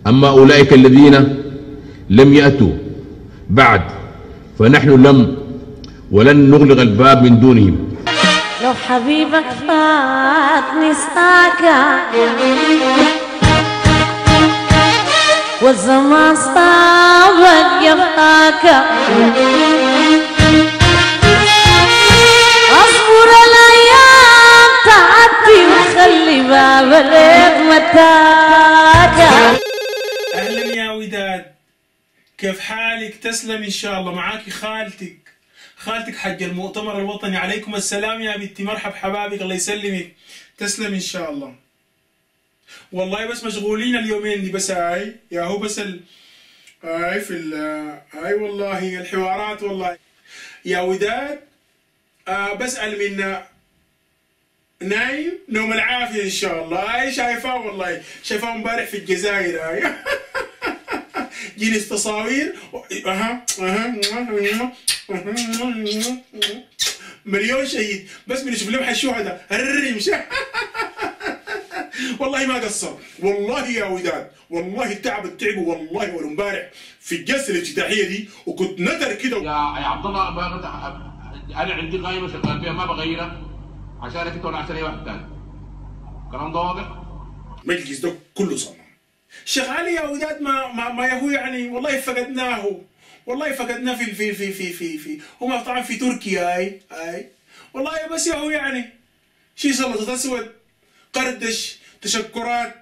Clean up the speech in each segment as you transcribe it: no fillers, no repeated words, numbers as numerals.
أما أولئك الذين لم يأتوا بعد فنحن لم ولن نغلق الباب من دونهم. لو حبيبك فاتني ساكا والزمان صابك يبقاك، اصبر الايام تعدي وخلي باب البيت متاكا. اهلا يا وداد، كيف حالك؟ تسلم ان شاء الله. معاكي خالتك حق المؤتمر الوطني. عليكم السلام يا بنتي، مرحب حبابك، الله يسلمك. تسلم ان شاء الله. والله بس مشغولين اليومين دي، بس هاي يا هو بس هاي في هاي والله الحوارات والله يا وداد. بسأل من نايم نوم العافية ان شاء الله. هاي شايفاه والله، شايفاه امبارح في الجزائر. هاي جلس تصاوير مليون شهيد، بس بنشوف لمحة الشهداء الرمش. والله ما قصر والله يا وداد، والله التعب والله. والامبارح في الجلسه الافتتاحيه دي وكنت نتر كده يا عبد الله، انا عندي قائمه شغال فيها ما بغيرها عشانك انت ولا عشان اي واحد ثاني. الكلام ده واضح؟ مجلس ده كله صنم شغال يا وداد. ما يهو يعني والله فقدناه، والله فقدناه في هم طبعا في تركيا. اي والله بس يهو يعني شي سلطة اسود قردش تشكرات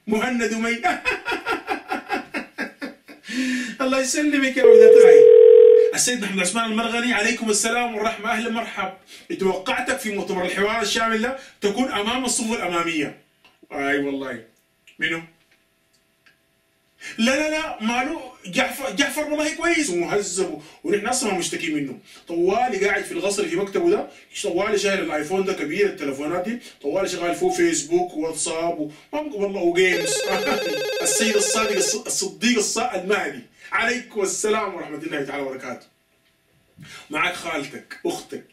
مهند ومي. الله يسلمك يا وداد. السيد محمد عثمان المرغني، عليكم السلام والرحمه، اهلا مرحب. توقعتك في مؤتمر الحوار الشامل ده تكون امام الصفوف الاماميه. اي والله. منو؟ لا ماله جعفر والله كويس ومهذب ونحن اصلا مشتكي منه. طوالي قاعد في القصر في مكتبه ده، طوالي شايل الايفون ده كبير، التلفونات دي طوالي شغال فيه فيسبوك وواتساب والله وجيمز. السيد الصادق الصديق المهدي، عليكم السلام ورحمه الله تعالى وبركاته. معك خالتك اختك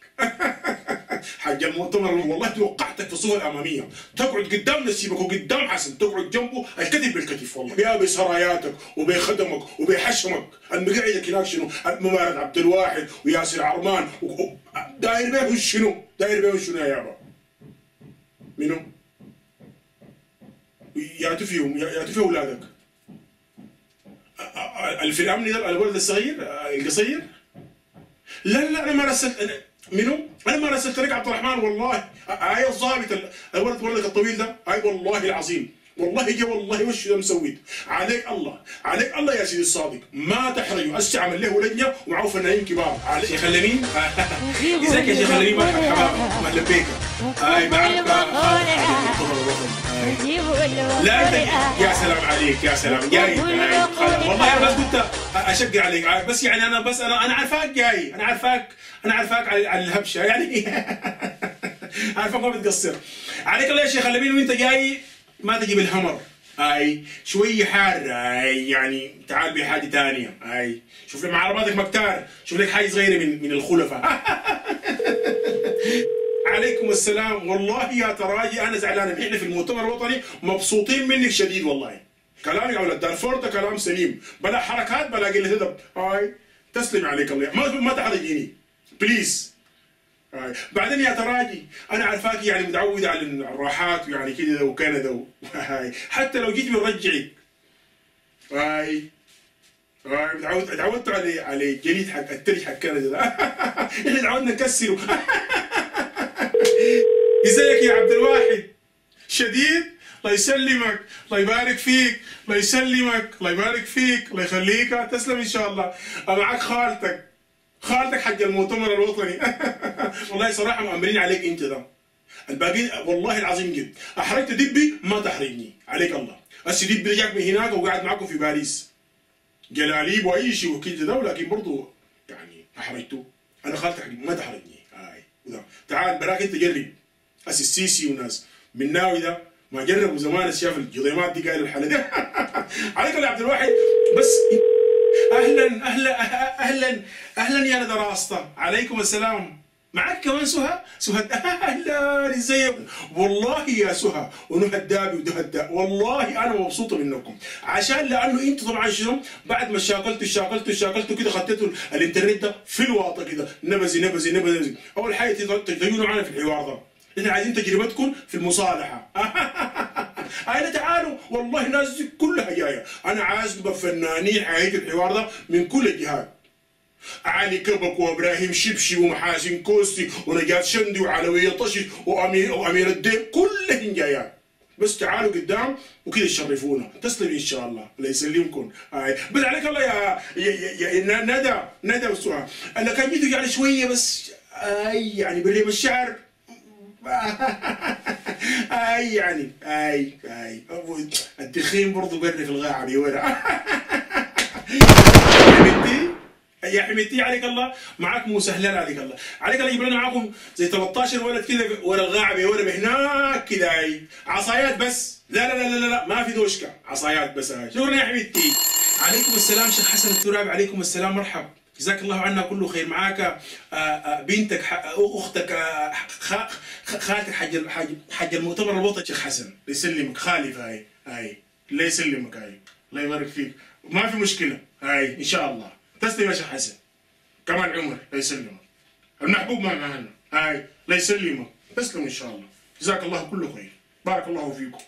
حق المؤتمر. والله توقعتك في الصفوف الاماميه، تقعد قدام نسيبك وقدام حسن، تقعد جنبه الكتف بالكتف والله، يا بسراياتك وبخدمك وبحشمك. المقعدك هناك شنو؟ ممارد عبد الواحد وياسر عرمان داير بيهم شنو؟ داير بيهم شنو يا يابا؟ منو؟ ياتوا فيهم اولادك. في الامن ده الولد الصغير القصير. لا انا ما رسلت. منو؟ انا ما رسلت لك عبد الرحمن والله. هاي الضابط الولد ولدك الطويل ده، هاي والله العظيم والله جا والله وش ده مسويت. عليك الله يا سيدي الصادق، ما تحرجوا. هسه عمل له لجنه ومعه فنانين كبار. شيخ لمين؟ ازيك يا شيخ لمين؟ مرحبا حبابي، اهلا بيك. هاي معك لا يا سلام عليك، يا سلام جاي. والله انا بس كنت اشقر عليك، بس يعني انا عارفاك جاي، انا عارفاك على الهبشه يعني. عارفاك ما بتقصر. عليك الله يا شيخ لمين، وانت جاي ما تجيب الهمر. اي شويه حار. اي يعني تعال بحاجه ثانيه. اي شوف لي مع عرباتك مكتار، شوف لك حاجه صغيره من الخلفاء. عليكم السلام. والله يا تراجي انا زعلان، احنا في المؤتمر الوطني مبسوطين منك شديد والله. كلامك على دارفور ده كلام سليم، بلا حركات بلا قله ادب. هاي تسلم عليك الله، ما تحرجيني بليز. هاي بعدين يا تراجي انا عارفاك يعني متعوده على الراحات ويعني كده وكندا هاي حتى لو جيت بنرجعك. هاي تعودت على الجليد حق التلج حق كندا ده. احنا تعودنا نكسره. ازيك يا عبد الواحد؟ شديد؟ الله يسلمك، الله يبارك فيك، الله يسلمك، الله يبارك فيك، الله يخليك. تسلم ان شاء الله. معك خالتك حق المؤتمر الوطني. والله صراحه مأمرين عليك انت ده. الباقيين والله العظيم جد احرجت دبي ما تحرجني، عليك الله. هسه دبي جاك من هناك وقاعد معكم في باريس جلاليب واي شيء وكذا ده، ولكن برضه يعني احرجته. انا خالتك ما تحرجني. هاي تعال براك انت جرب. هسه السيسي وناس من ناوي ده ما جربوا زمان، شاف الجضيمات دي قالوا الحاله دي. عليك يا عبد الواحد. بس اهلا يا ندى راسطه، عليكم السلام. معك كمان سهى؟ سهى اهلا ازيك؟ والله يا سهى ونهى دابي ودهى والله انا مبسوطه منكم عشان لانه انتوا طبعا شنو بعد ما شاكلتوا كده خطيتوا الانترنت ده في الواطه كده نبزي اول حاجه تجينوا معنا في الحوار ده. احنا عايزين تجربتكم في المصالحه. اين تعالوا والله الناس كلها جايه. انا عازم فنانين حقيقي الحوار ده من كل الجهات. علي كبك وابراهيم شبشي ومحاسن كوستي ونجاة شندي وعلوية طشي وامير الدين كلهم جايات. بس تعالوا قدام وكذا تشرفونا. تسلم ان شاء الله الله يسلمكم. بس عليك الله يا ندى وسهى. انا كان جيتوا يعني شويه بس يعني بريم الشعر يعني الدخين برضه بري في الغاعه بيورا. يا حميتي عليك الله معاك موسى هلال عليك الله يجيب لنا معاكم زي 13 ولد كذا ورا الغاعه ورا هناك كذا عصايات بس. لا ما في دوشكه عصايات بس. شكرا يا حميتي. عليكم السلام شيخ حسن الترابي. عليكم السلام مرحب جزاك الله عنا كله خير. معاك بنتك اختك خالتك حج المؤتمر الوطني شيخ حسن يسلمك. خالف هاي الله يسلمك. الله يبارك فيك. ما في مشكله ان شاء الله. تسلم يا شيخ حسن. كمان عمر الله يسلمك. المحبوب معنا الله يسلمك. تسلم ان شاء الله. جزاك الله كل خير. بارك الله فيكم.